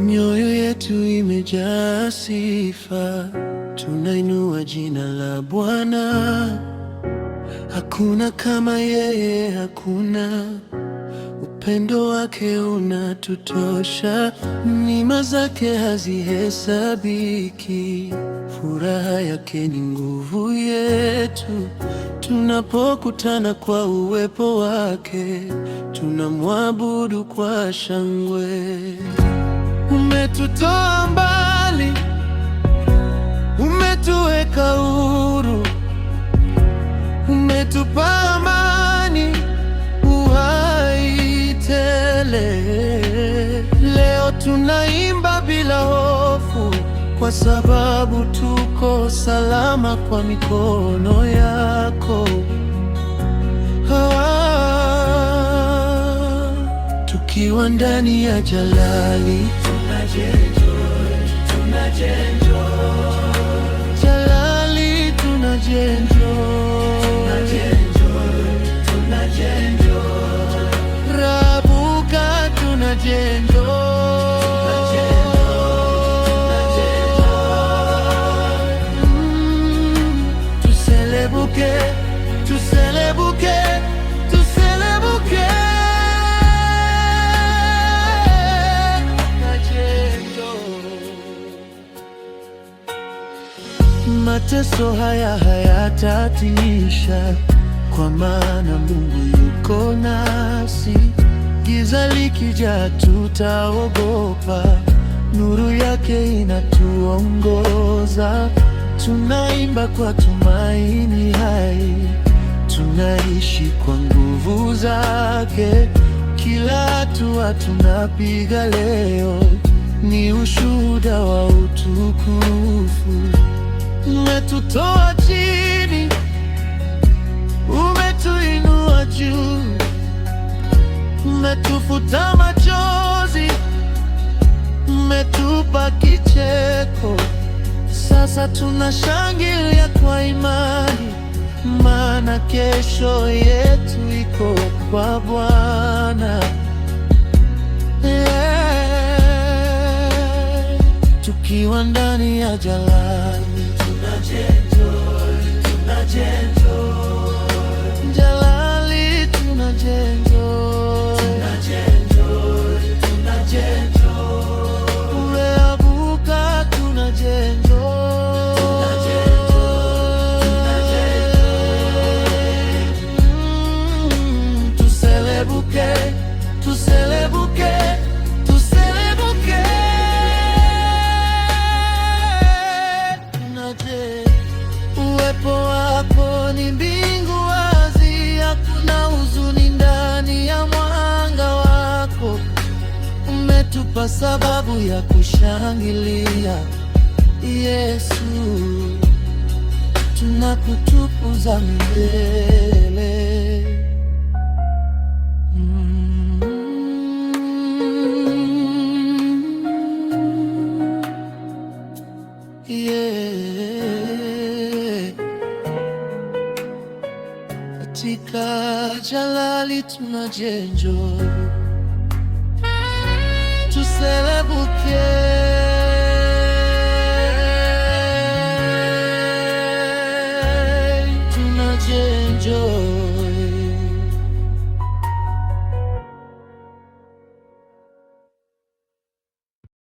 Mioyo yetu imejaa sifa, tunainua jina la Bwana. Hakuna kama yeye, hakuna. Upendo wake unatutosha, neema zake hazihesabiki. Furaha yake ni nguvu yetu, tunapokutana kwa uwepo wake, tunamwabudu kwa shangwe. Umetutoa mbali, umetuweka huru, umetupa amani, uhai tele. Leo tunaimba bila hofu, kwa sababu tuko salama kwa mikono yako. Tukiwa ndani ya Jalali, Jalali Rabuka Tuselebuke, tuselebuke, tuselebuke. Mateso haya hayatatisha, kwa maana Mungu yuko nasi. Giza likija tutaogopa, nuru yake inatuongoza. Tunaimba kwa tumaini hai, tunaishi kwa nguvu zake. Kila hatua tunapiga leo ni ushuhuda wa utukufu. Umetutoa chini, umetuinua juu, umetufuta machozi, umetupa kicheko. Sasa tunashangilia kwa imani, maana kesho yetu iko kwa Bwana. Tukiwa ndani ya Jalali, Jalali Ureabuka Tuselebuke, tuselebuke, tuselebuke. Uwepo wako ni mbingu wazi, hakuna huzuni ndani ya mwanga wako. Umetupa sababu ya kushangilia, Yesu, tunakutukuza milele. Katika Jalali tunajienjoy, tuselebuke, tunajienjoy.